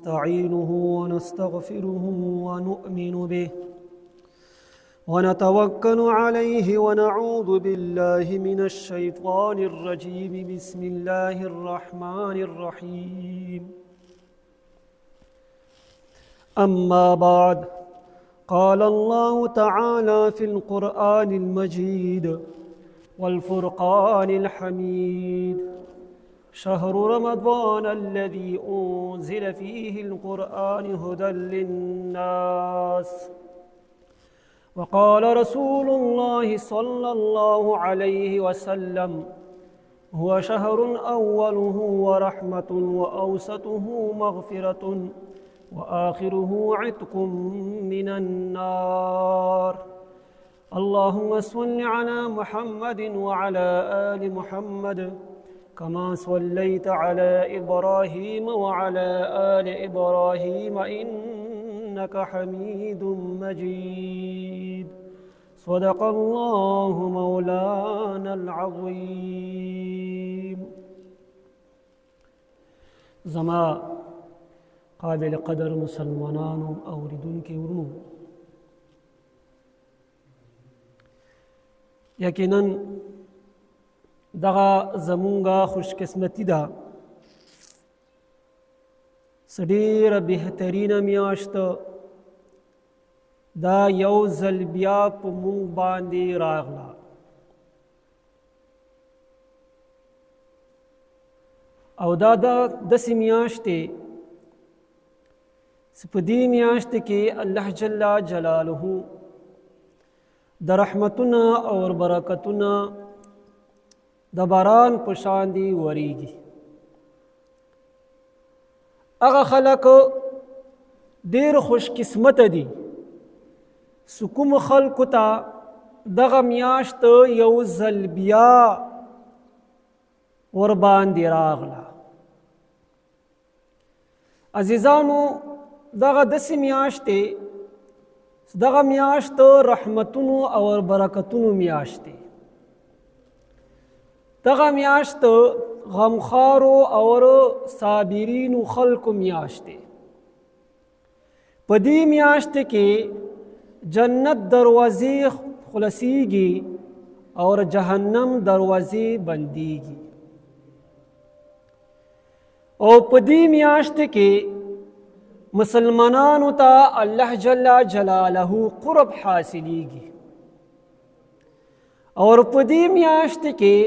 ونستعينه ونستغفره ونؤمن به ونتوكل عليه ونعوذ بالله من الشيطان الرجيم. بسم الله الرحمن الرحيم. أما بعد، قال الله تعالى في القرآن المجيد والفرقان الحميد: شهر رمضان الذي أنزل فيه القرآن هدى للناس. وقال رسول الله صلى الله عليه وسلم: هو شهر أوله ورحمة وأوسطه مغفرة وآخره عتق من النار. اللهم صل على محمد وعلى آل محمد كما صليت على إبراهيم وعلى آل إبراهيم إنك حميد مجيد. صدق الله مولانا العظيم. زما قابل قدر مسلمانانو اوریدونکي ورونو، یقینا دغه زمونږه خوشقسمتي ده چې ډېره بهترینه میاشت دا یو ځل بیا په موږ باندې راغله. او دا داسې میاشت دی چې په دې میاشت کې الله جل جلاله د رحمتونه او برکتونه د باران په شان دي وریږي. هغه خلک ډېر خوش قسمت دي چې کوم خلکو ته دغه میاشت یو ځل بیا ورباندې راغله. عزیزانو، دغه داسې میاشت دی، دغه میاشت رحمتونو او برکتونو میاشت دی. دغه میاشت غمخوارو او صابرینو خلکو میاشت دی. په دې میاشت کې جنت دروازې خلاصیږي او جهنم دروازې بندیږي. او په دې میاشت کې مسلمانانو ته الله جل جلاله قرب حاصلیږي. اور په دې میاشت کې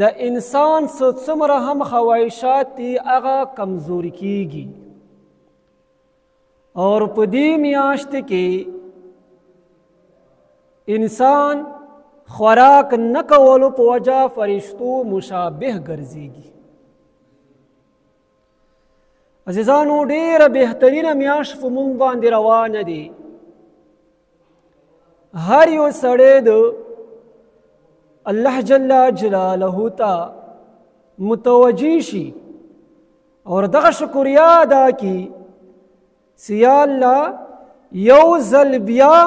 د انسان څومره هم خواهشات دي هغه کمزوري کیږي. اور په دې میاشت کې انسان خوراک نه کولو په وجه فرشتو مشابه ګرځيږي. عزیزانو، ډېره بهترینه میاشت په موږ باندې روانه دي. هر یو سړی د الله جل جلاله ته متوجه شي اور دغه شکریا ادا کړي چې یا الله یو ځل بیا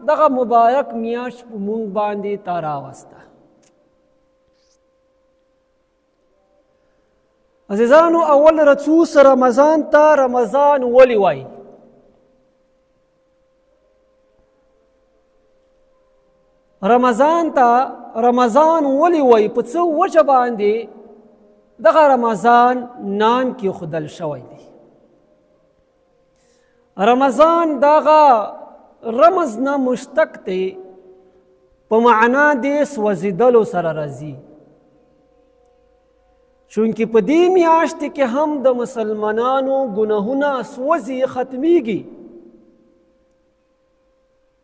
دغه مبارک میاشت په موږ باندې تا راوسته. عزیزانو، اول رسوس رمضان ته رمضان ولی وای؟ رمضان ته رمضان ولی وای؟ په څه وجه باندې دغه رمضان نام کې خدل شوی دی؟ رمضان دغه رمز نه مشتق دی، په معنا د سوځېدلو سره راځي. چونکې په دې میاشت کې هم د مسلمانانو ګناهونه سوځي، ختمیږي.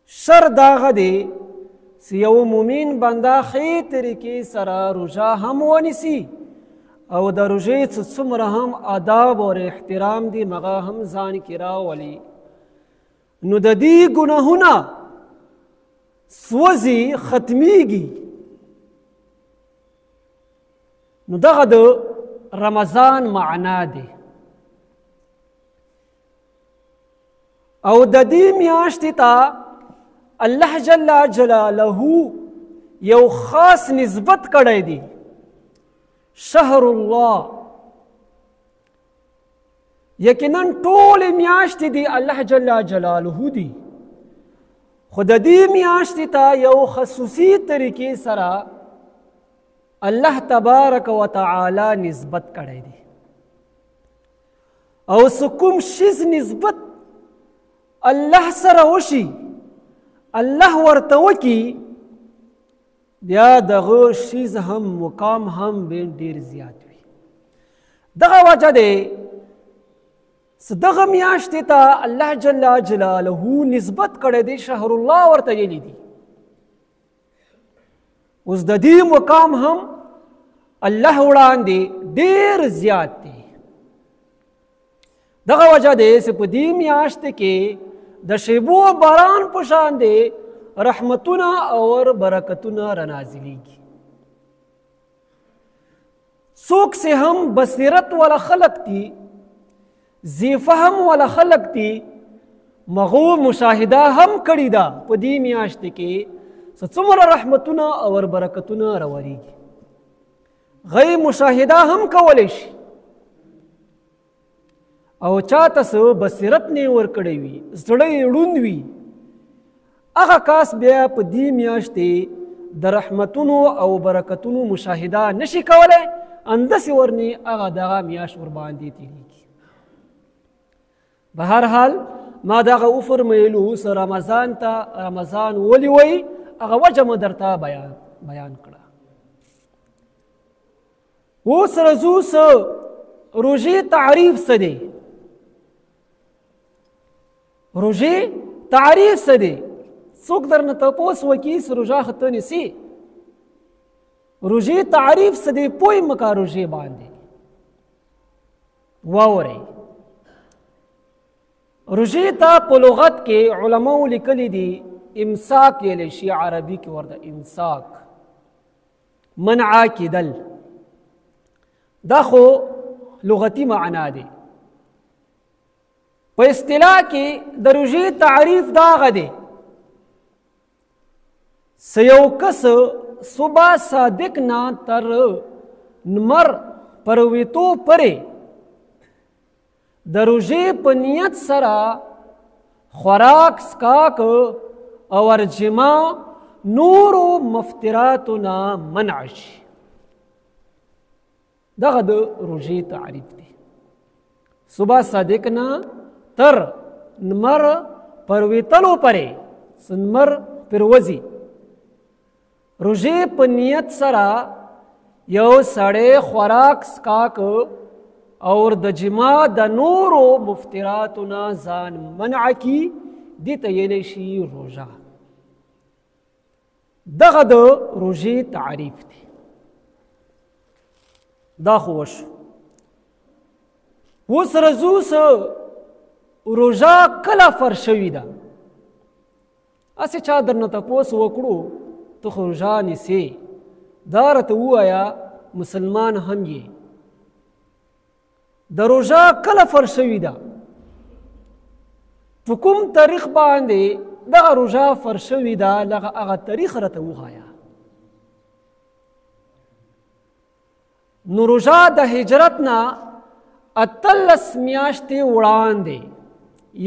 شر داغه دی چې یو مؤمن بنده ښې طریقې سره روژه هم ونیسي او د روژې څومره هم آداب او احترام دي هغه هم ځان کې راولي، نو د دې ګناهونه سوځي، ختمیږي. نو دغه د رمضان معنا دی. او د دې میاشتې ته الله جل جلاله یو خاص نسبت کړی دی. شهر الله، یقینا ټولې میاشتې د الله جل جلاله دي، خو د دې میاشتې ته یو خصوصي طریقې سره الله تبارک وتعالی نسبت کړی دی، او کوم شیز نسبت الله سره وشي الله ورته وکي، بیا دغه شیز هم مقام هم ډیر زیات وي. دغه وجه دی دغه میاشتې ته الله جل جلاله نسبت کړی دی، شهر الله ورته ویلی دی. اوس د دې مقام هم الله وړاندې ډیر زیات دی. دغه وجه دی چې په دې میاشت کې د شیبو باران په شان دی رحمتونه او برکتونه رانازلیږي. څوک چې هم بصیرت والا خلق دي، ذی فهم والا خلق دي، مغو مشاهده هم کړې ده په دې میاشت کې څومره رحمتونه او برکتونه راوړيږي. غي مشاهده هم کولی شي، او چاته څه بصیرت نه ورکړی وي، زړه یې ړوند وي، هغه کاس بیا په دې میاشتې د رحمتونو او برکتونو مشاهده نشي کولی، انداسې ورنې هغه دغه میاشت ورباندې تېرېږي. به هر حال ما دغه وفرمیلو څه رمضان ته رمضان ولې وایي هغه وجه مې درته بیان کړه. اوس راځو څه روژې تعریف څه دی. روژې تعریف څه دی؟ څوک درنه تپوس وکړي چې روژه ښه ته نیسې، روژې تعریف څه دی پوه مه کا روژې باندې واورئ. روژې ته په لغت کې علماو لیکلی دي امساک ویلی شي، عربي کې ورته امساک، منع کېدل، دا خو لغتي معنا دی. په اصطلاح کې د روژې تعریف دا هغه دی چې یو کس صبح صادق نه تر نمر پرویتو پرې د روژې په نیت سره خوراک څښاک او ورجما نورو مفطراتو نه منع شي. دغه د روژې تعریف دی. صبح صادق نه تر نمر پرویتلو پرې نمر پروزي روژې په نیت سره یو سړی خوراک څښاک او د جما د نورو مفطراتو نه ځان منع کي، دې ته ویلی شي روژه. دغه د روژې تعریف دی. دا خو وشو. اوس راځو څه روژه کله فرض شوې ده. هسې چا درنه تپوس وکړو ته خو روژه نیسې، دا راته ووایه مسلمان هم یې، د روژه کله فرض شوې ده، په کوم تاریخ باندې دغه روژه فرض شوې ده، هغه تاریخ راته ووایه. نو روژه د هجرت نه 18 میاشتې وړاندې،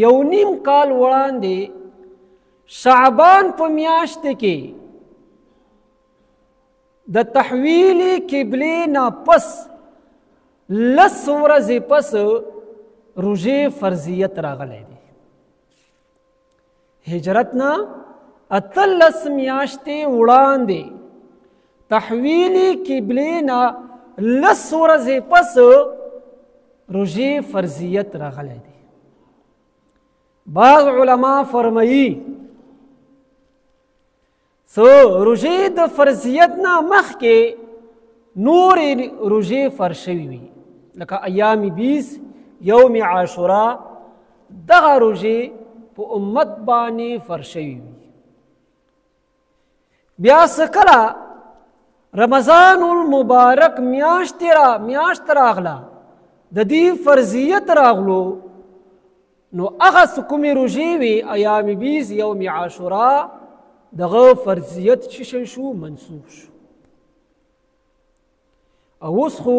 یو نیم کال وړاندې شعبان په میاشت کې د تحویل قبلې نه پس 10 ورځې پس روژې فرضیت راغلی دی. هجرت نه 18 میاشتې وړاندې تحویل قبلې نه 10 ورځې پس روژې فرضیت راغلی دی. بعض علما فرمایي روژې د فرضیت نه مخکې نورې روژې فرض شوي وي، لکه ایام 20 یوم عاشورا، دغه روژې په امت باندې فرض شوي وي. بیا څه کله رمضان المبارک میاشت راغله، د دې فرضیت راغلو، نو هغه کومې روژې وي ایام 20 یوم عاشورا، دغه فرضیت چې شو منسوخ شو. او اوس خو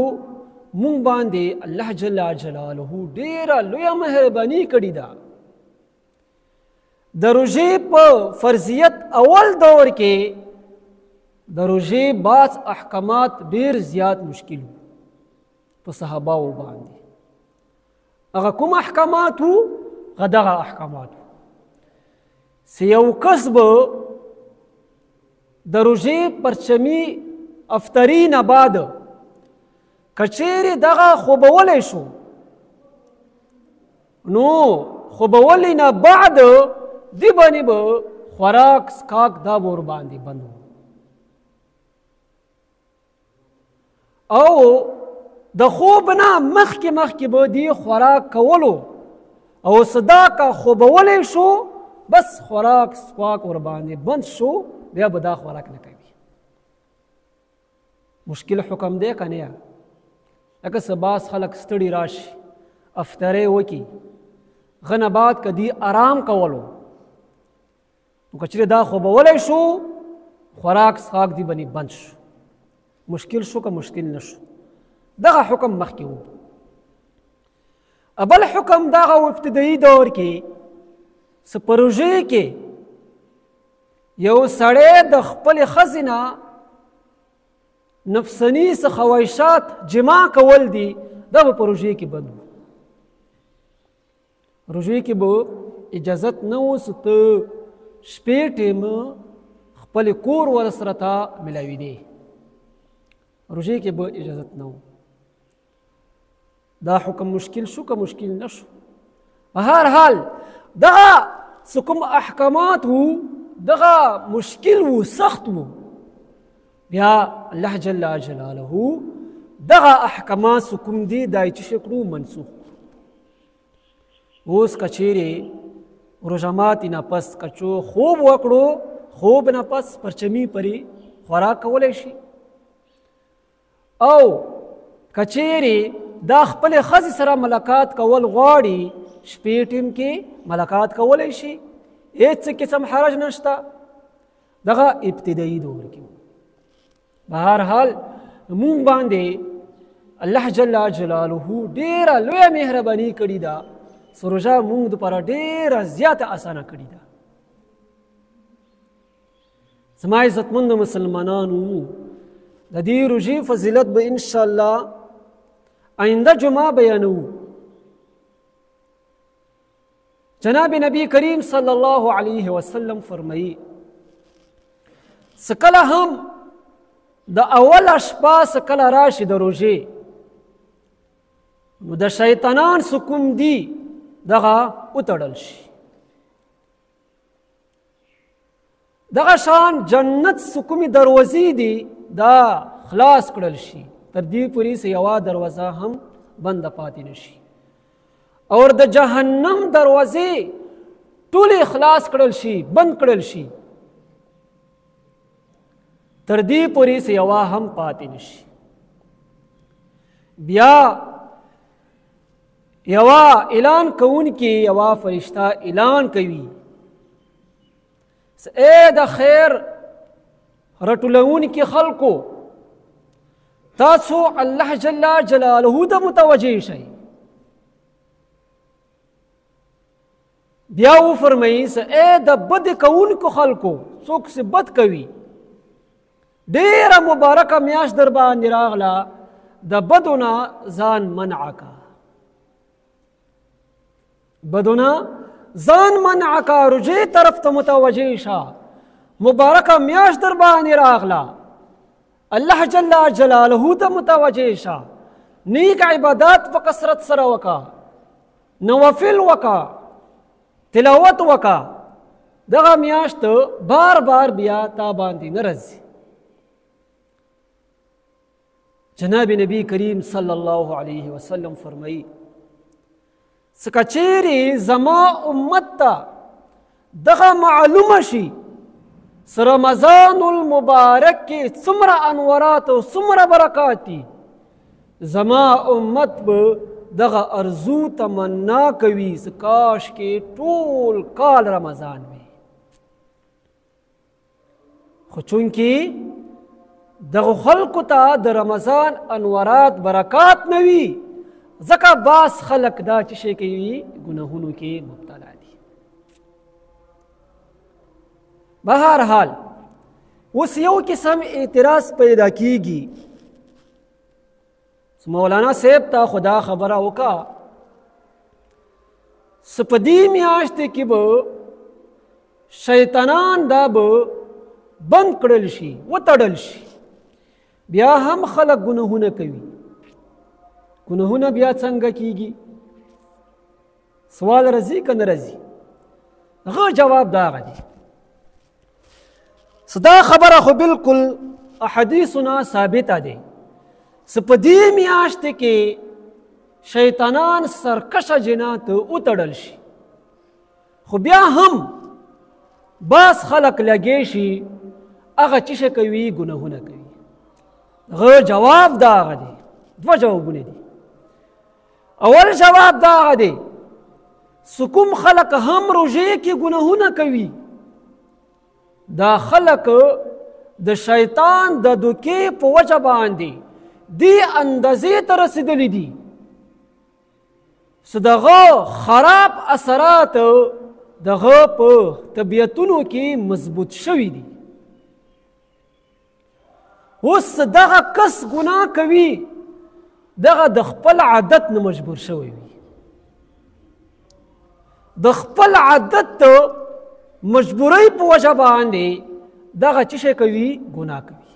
مونږ باندې الله جل جلاله ډیره لویه مهرباني کړې ده. د روژې په فرضیت اول دور کې د روژې بعض احکامات ډیر زیات مشکل وو په صحاباو باندې. هغه کوم احکامات وو؟ هغه دغه احکامات وو چې یو کس به د روژې پرچمي افطري نه بعد کچېرې دغه خوبولی شو نو خوبولي نه بعد دی باندې به خوراک څښاک دا به ورباندې بند وو او د خوب نه مخکې به دی خوراک کولو او صدا کا خوبولی شو بس خوراک څښاک ورباندې بند شو بیا به دا خوراک نه کوي. مشکل حکم دی که نه؟ لکه څه بعض خلک ستړي راشي افطرې وکړي هغه نه بعد که دی آرام کولو نو که چېرې دا خوبولی شو خوراک څښاک دی باندې بند شو. مشکل شو که مشکل نه شو؟ دغه حکم مخکې و. بل حکم دغه ابتدایي دور کې څه په روژې کې یو سړی د خپلې ښځې نه نفسني څه خواهشات جما کول دي دا به په روژې کې بند و. روژې کې به اجازت نه و چې ته شپې ټیمه خپل کور ورسره ته ملاویدې. روژې کې به اجازت نه و. دا حکم مشکل شو که مشکل نه شو؟ په هر حال دغه څه کوم احکامات وو دغه مشکل وو سخت وو. بیا الله جل جلاله دغه احکامات څه کوم دي دا یې څه کړو منسوخ. اوس که چیرې روژه ماتي نه پس کچو خوب وکړو خوب نه پس پرچمي پرې خوراک کولی شي او که چیرې دا خپلې ښځې سره ملاقات کول غواړي شپې ټیم کې ملاقات کولی شي هېڅ قسم حرج نشته. دغه ابتدایي دور کې په هر حال مونږ باندې الله جل جلاله ډیره لویه مهرباني کړې ده. روژه مونږ دپاره ډیره زیاته اسانه کړې ده. زما عزتمند مسلمانانو د دې روژې فضیلت به انشاءالله آینده جمعه بیانو. جناب نبی کریم صلی الله علیه وسلم فرمایي څه کله هم د اوله شپه څه کله راشي د روژې نو د شیطانان څه کوم دي دغه وتړل شي. دغه شان جنت څه کومې دروازې دي دا خلاص کړل شي تر دې پورې چې یوه دروازه هم بنده پاتې نه شي او د جهنم دروازې ټولې خلاص کړل شي بند کړل شي تر دې پورې چې یوه هم پاتې نه شي. بیا یوه اعلان کوونکې یوه فرشته اعلان کوي ای د خیر رټولونکي خلکو تاسو الله جل جلاله ته متوجه شئ. بیا وفرمایي ای د بد کوونکو خلکو څوک چې بد کوي ډیره مبارکه میاشت در باندې راغله د بدو نه ځان منع کا. بدونه ځان منع کا روژې طرف ته متوجه شه. مبارکه میاشت در باندې راغله الله جل جلاله ته متوجه شه. نیک عبادات په کثرت سره وکا نوافل وکا تلاوت وکا. دغه میاشت بار بار بیا تا باندې نه راځي. جناب نبی کریم صلی الله علیه وسلم فرمایي څه چیرې زما امت ته دغه معلومه شي چې رمضان المبارک کې څومره انوارات او څومره برکات دي زما امت به دغه ارزو تمنا کوي چې کاش کې ټول کال رمضان وي. خو چونکې دغه خلقو ته د رمضان انوارات برکات نه وي ځکه بعض خلک دا چې شی کوي ګناهونو کې مبتلا دي. بهر حال اوس یو قسم اعتراض پیدا کیږي مولانا صاحب ته خدا خبره وکړه سپدی میاشت کې به شیطانان دا به بند کړل شي وتړل شي بیا هم خلک ګناهونه کوي ګناهونه بیا څنګه کیږي سوال راځي که نه راځي هغه جواب دا غدي صدا خبره خو بالکل احادیثنا ثابته ده سپدی میاشت کې شیطانان سرکشه جنات وتړل شي خو بیا هم باس خلق لګی شي هغه چې څه کوي ګناهونه کوي هغه جواب دا غدي دوه جوابونه دي اول جواب دا غدي سکم خلق هم روزه کې ګناهونه کوي دا خلق د شیطان د دوکې په وجه باندې دی اندازې ته رسیدلی دي دغه خراب اثرات دغه په طبیعتونو کې مضبوط شوي دي اوس دغه کس ګناه کوي دغه د خپل عادت نه مجبور شوی وي د خپل عادت مجبورۍ په وجه باندې دغه څه شی کوي ګناه کوي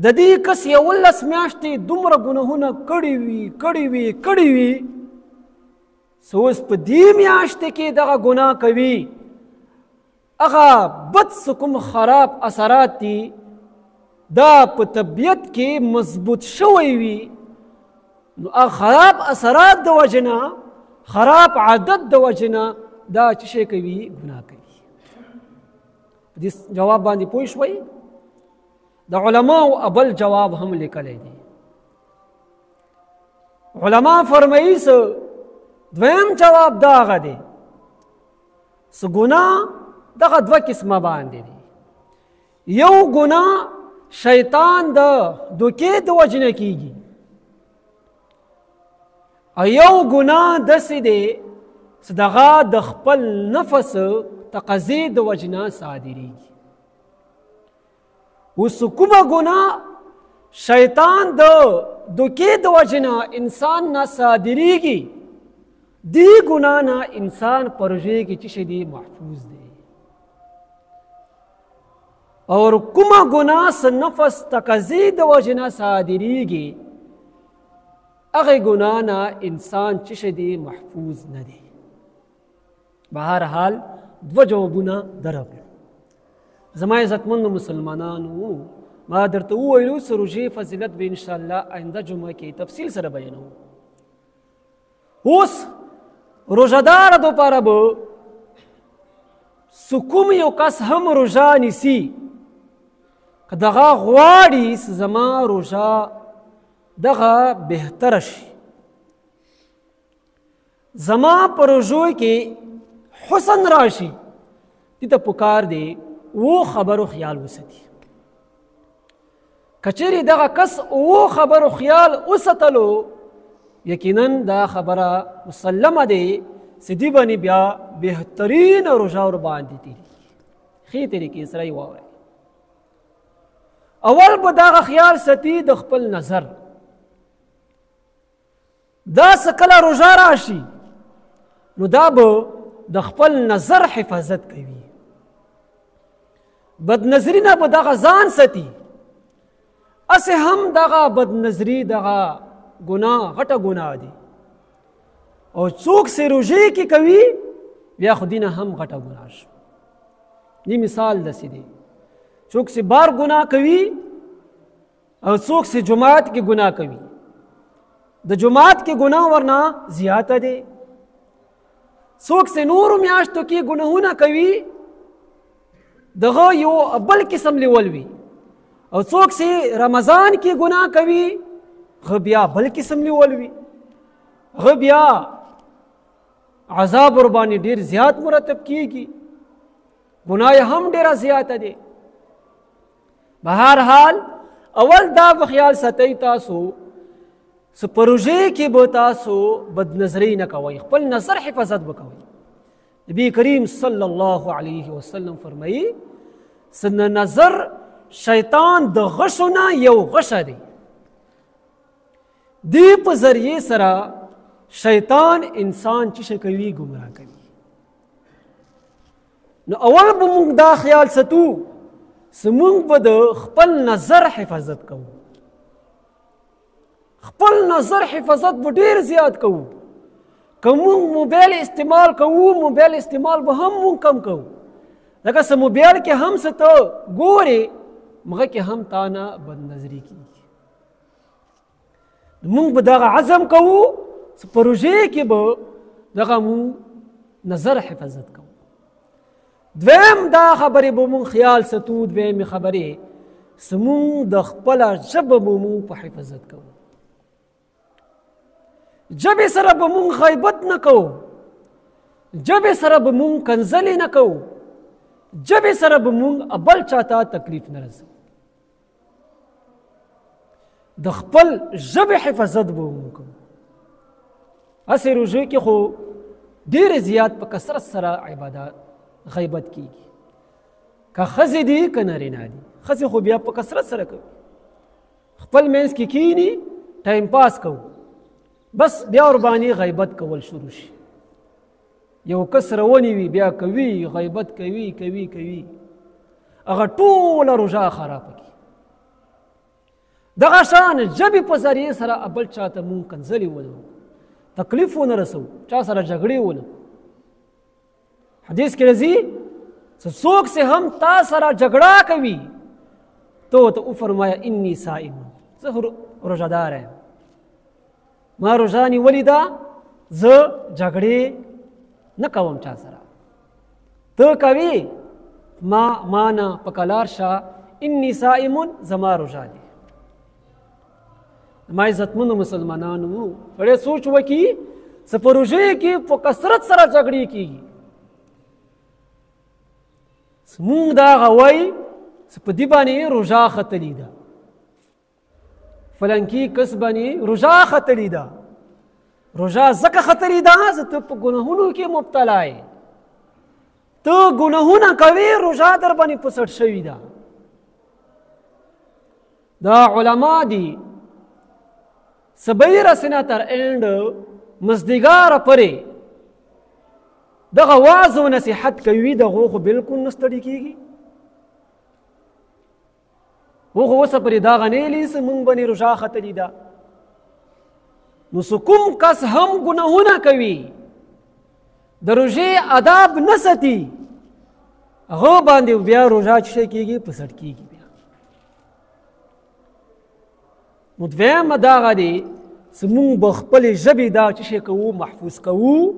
د دې کس 11 میاشتې دومره ګناهونه کړي وي اوس په دې میاشتې کې دغه ګناه کوي هغه بد کوم خراب اثرات دي دا په طبیعت کې مضبوط شوی وي نو خراب اثرات د وجنه خراب عادت د وجنه دا څه شی کوي ګناه کوي دې جواب باندې پوه شوي د علماء ابل جواب هم لیکلی دی علماء فرمایي دویم جواب دا غدي ګناه دغه دوه قسمه باندې دي یو ګناه شیطان د دوکې د وجنه کیږي او یو ګناه داسې دی چې دغه د خپل نفس تقاضې د وجنه صادریږي اوس کومه ګناه شیطان د دوکې د وجنه انسان نه صادریږي دی ګناه نه انسان پروژې کې چې دی محفوظ دی اور کومه ګناه س نفس تقاضې د وجنه صادریږي هغه ګناه نه انسان چې دی محفوظ نه دی بهر حال دوه جوابونه درکړو زما عزتمنو مسلمانانو ما درته وویلو چې روژې فضیلت به انشاءالله آینده جمعه کې تفصیل سره بیانوم اوس روژهدار دپاره به کوم یو کس هم روژه نیسي که دغه غواړي زما روژه دغه بهتره شي زما په روژو کې حسن راشي دې ته پکار دی و خبرو خیال وساتي کچری دغه کس و خبرو خیال وساتلو یقینا دا خبره مسلمه دی سدی باندې بیا بهترین روژه ور باندې دي خې طریقې سره یې واورئ اول به دغه خیال ساتي د خپل نظر دا کله روژه راشي نو دا به د خپل نظر حفاظت کوي بدنظری نه به دغه ځان ساتي اسې هم دغه بدنظری دغه ګناه غټه ګناه دي او څوک چې روژې کې کوي بیا خو دینه هم غټه ګناه شو دې مثال داسې دی څوک چې بار ګناه کوي او څوک چې جماعت کې ګناه کوي د جماعت کې ګناه ورنه زیاته دی څوک چې نورو میاشتو کې ګناهونه کوي دغه یو بل قسم لیول وي او څوک چې رمضان کې ګناه کوي هغه بیا بل قسم لیول وي هغه بیا عذاب ور باندې ډیر زیات مرتب کیږي ګناه هم ډیره زیاته دی بهرحال اول دا په خیال ساتئ تاسو څه پروژې کې به تاسو بدنظري نه کوئ، خپل نظر حفاظت به کوئ. نبی کریم صلی الله علیه وسلم فرمایي څه نظر شیطان د غشو نه یو غشه دی، دې په ذریعې سره شیطان انسان چې کوي ګمراه کوي. نو اول به موږ دا خیال ساتو چې موږ به د خپل نظر حفاظت کوو، خپل نظر حفاظت به ډېر زیات کوو. که موږ موبایل استعمال کوو، موبایل استعمال به هم موږ کم کوو. لکه څه موبایل کې هم څه ته ګورې مغه کې هم تا نه بدنظري کېږي. موږ به دغه عزم کوو چې پروژې کې به دغه موږ نظر حفاظت کوو. دویم دا خبرې به موږ خیال ساتو، دویمې خبرې چې موږ د خپله ژبه به موږ په حفاظت کوو. ژبې سره به موږ غیبت نه کوو، ژبې سره به موږ کنځلې نه کوو، ژبې سره به موږ بل چاته تکلیف نه رسوو. د خپل ژبې حفاظت به موږ کوو. هسې روژې کې خو ډېر زیات په کثرت سره عبادات غیبت کیږي، که ښځې دي که نارینه دي. ښځې خو بیا په کثرت سره کوي، خپل منځ کې کینی ټایم پاس کوو، بس بیا ورباندې غیبت کول شروع شي. یو کس رواني وي بیا کوي غیبت کوي کوي کوي، هغه ټوله روژه خرابه کړي. دغه شان ژبې په ذریعې سره بل چاته مونږ کنځلې ونه تکلیف ونه رسوو، چا سره جګړې ونه. حدیث کې راځي چې څوک چې هم تا سره جګړه کوي تو ورته وفرمایه انی صائم، زه روژهدار یم، ما روژه نیولې ده، زه جګړې نه کوم چا سره. ته کوي ما نه په کلار شه انی صائم، زما روژه دی. ما عزتمنو مسلمانانو سړی سوچ وکړي چې په روژې کې په کثرت سره جګړې کېږي. موږ دا هغه وایي چې په دې باندې روژه ختلې ده، فلانکي کس باندې روژه ختلې ده. روژه ځکه ختلې ده چې ته په ګناهونو کې مبتلا یې، ته ګناهونه کوې، روژه در باندې په سټ شوې ده. دا علما دي سبیر سنه تر اینډ مزدګاره پرې دغه واعظ و نصیحت کوي، دغه خو بالکل نه ستړي کېږي. هغه اوسه پرې دا غنېلي چې موږ باندې روژه ختلې ده. نو څه کوم کس هم ګناهونه کوي، د روژې آداب نه ساتي، هغه باندې بیا روژه چې شی کېږي په سټ کېږي. بیا نو دویمه دغه دی چې موږ به خپلې ژبې دا چې شی کوو محفوظ کوو،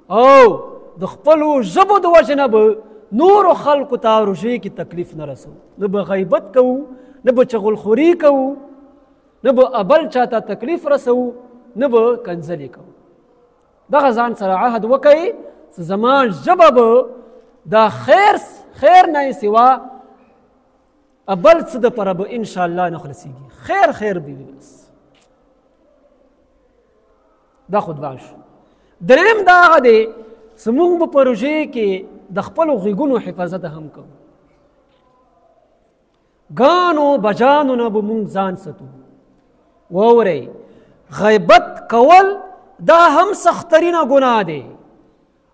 او د خپلو ژبو د وجې نه به نورو خلکو ته روژې کې تکلیف نه رسوو. نه به غیبت کوو، نه به چغلخوري کوو، نه به بل چاته تکلیف رسوو، نه به کنځلې کوو. دغه ځان سره عهد وکئ چې زما ژبه به دا خیر نه سوا بل څه دپاره به انشاءالله نه خلاصېږي. خیر به وي بس. دا خو دوه شو. درېیم دا هغه دی چې موږ به په روژې کې د خپلو غېږونو حفاظت هم کوو. ګانو بجانو نه به موږ ځان ساتو. واورئ، غیبت کول دا هم سخترینه ګناه دی،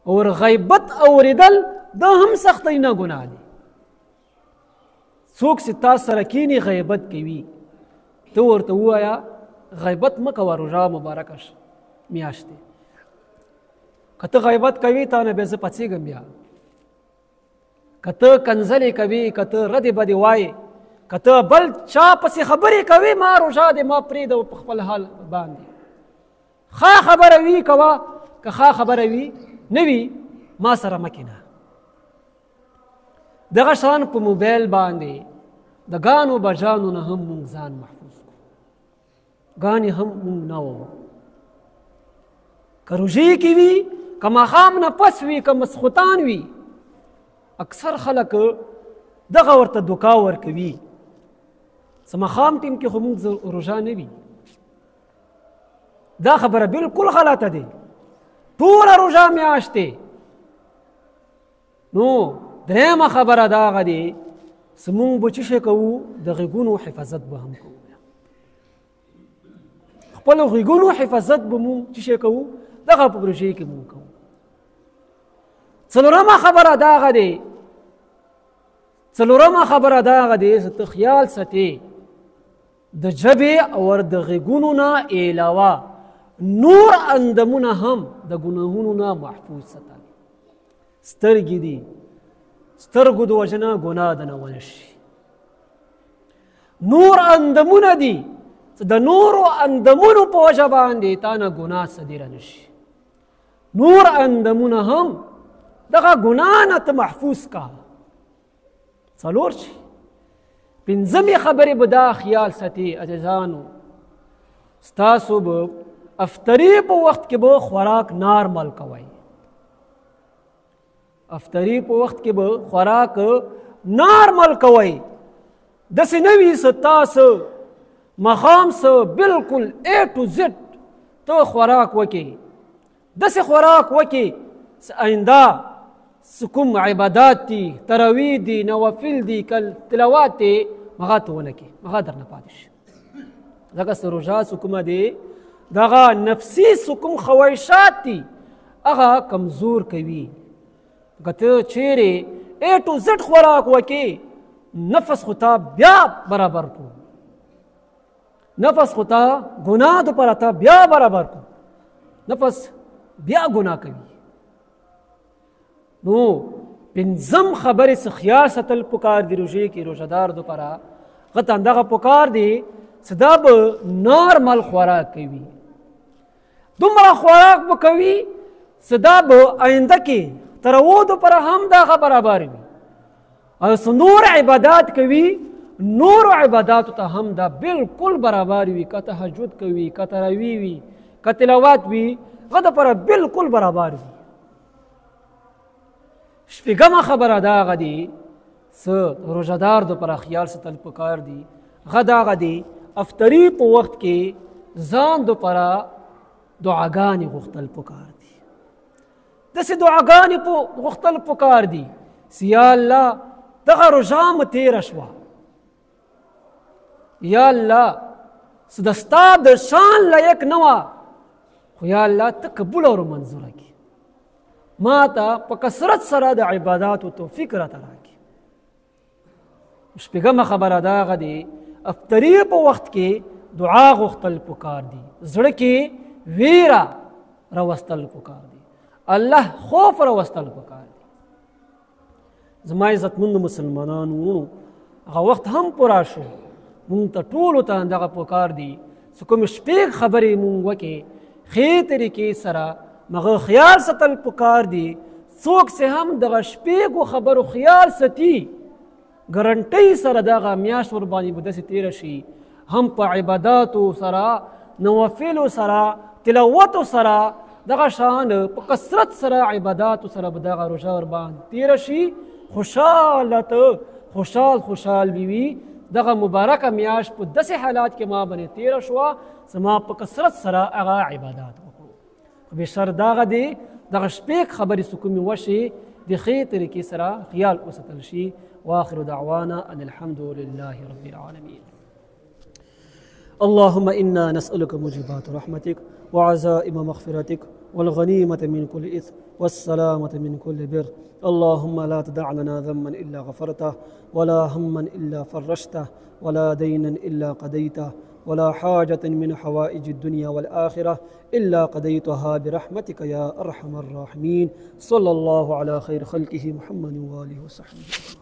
او غیبت اوریدل دا هم سخترینه ګناه دی. څوک چې تا سره کینی غیبت کوي، ته ورته ووایه غیبت مه کوه، روژه مبارکه میاشت دی. که ته غیبت کوي تا نه بیا زه پڅېږم. بیا که ته کنځلې کوي، که ته ردې بدې وایې، که ته بل چا پسې خبرې کوي، ما روژه دی ما پرېږده په خپل حال باندې. ښه خبره وي کوه، که ښه خبره وي نه وي ما سره مه کښېنه. دغه شان په موبایل باندې د ګانو بجانو نه هم موږ ځان محفوظ کړو. ګانې هم موږ نه وو. که روژې کې وي، که ماښام نه پس وي، که مسخوتان وي، اکثر خلک دغه ورته دوکا ورکوي سمخام ټیم کې خو موږ روژه نه وي. دا خبره بالکل غلطه دی. ټوله روژه میاشت دی. نو درېیمه خبره دا هغه دی چې موږ به څه شی کوو؟ د غېږونو حفاظت به هم کوو. خپلو غېږونو حفاظت به موږ څه شی کوو؟ دغه په روژې کې موږ کوو. څلورمه خبره دا هغه دی چې ته خیال ساتې د ژبې او د غېږونو نه علاوه نور اندامونه هم د ګناهونو نه محفوظ ساتل. سترګې دي، سترګو د وجې نه ګناه دنه ونه شي. نور اندامونه دي چې د نورو اندامونو په وجه باندې تا نه ګناه صادره نه شي. نور اندامونه هم دغه ګناه نه ته محفوظ کا. څلور شي. پنځمې خبرې به دا خیال ساتي عزیزانو، ستاسو به افطري په وخت کې به خوراک نارمل کوئ. افطري په وخت کې به خوراک نارمل کوئ. داسې نه وي چې تاسو ماښام څه بالکل A to Z ته خوراک وکړې. داسې خوراک وکړې چې آینده کوم عبادات دي، تراویح دي، نوافل دي، تلاوات دي، هغه ته ونه کړې، هغه درنه پاتې شي. ځکه چې روژه چې کومه دی دغه نفسي چې کوم خواهشات دي هغه کمزور کوي. که ته چیرې A to Z خوراک وکړې نفس خو تا بیا برابر کو. نفس خو تا ګناه دپاره تا بیا برابر کو. نفس بیا ګناه کوي. نو پنځم خبرې څه خیال ساتل پکار دی روژې کې روژهدار دپاره. قطعا دغه پکار دی چې دا به نارمل خوراک کوي. دومره خوراک به کوي چې دا به آینده کې تر و دپاره هم دغه برابر وي. او چې نور عبادات کوي نور عباداتو ته هم دا بالکل برابر وي. که تهجد کوي، که تراویح وي، که تلاوت وي، هغه دپاره بالکل برابر وي. شپږمه خبره دا هغه دی چې روژهدار دپاره خیال ساتل پکار دي. هغه دا هغه دی افطري په وخت کې ځان دپاره دعاګانې غوښتل پکار دي. داسې دعاګانې غوښتل پکار دي چې یا الله دغه روژه مو تېره شوه، یا الله چې د ستا د شان لایق نه وه، خو یا الله ته قبول او منظوره کړي. ما ته په کثرت سره د عباداتو توفیق راته راکړي. شپږمه خبره دا هغه دی افطري په وخت کې دعا غوښتل پکار دي. زړه کې ویره راوستل پکار دي. الله خوف راوستل پکار دي. زما عزتمندو مسلمانانو هغه وخت هم پوره شو. مونږ ته ټولو ته دغه پکار دي چې کوم شپږ خبرې مونږ وکړې ښې طریقې سره مغه خیال ساتل پکار دي. څوک چې هم دغه شپږو خبرو خیال ساتي ګرنټۍ سره دغه میاشت ورباندې به داسې تېره شي. هم په عباداتو سره، نوافلو سره، تلاوتو سره، دغه شان په کثرت سره عباداتو سره به دغه روژه ورباندې تېره شي. خوشحاله ته خوشحال وي. دغه مبارکه میاشت په داسې حالات کې ما باندې تېره شوه چې ما په کثرت سره هغه عبادات وکړو. خو بېشر دغه دی دغه شپږ خبرې چې کومې وشي د ښې طریقې سره خیال وساتل شي. واخر دعوانا ان الحمد لله رب العالمين. اللهم إنا نسألك موجبات رحمتك وعزائم مغفرتك والغنيمة من كل إثم والسلامة من كل بر. اللهم لا تدع لنا ذنبا إلا غفرته ولا هما إلا فرجته ولا دينا إلا قضيته ولا حاجة من حوائج الدنيا والآخرة إلا قضيتها برحمتك يا أرحم الراحمين. صلى الله على خير خلقه محمد وآله وصحبه.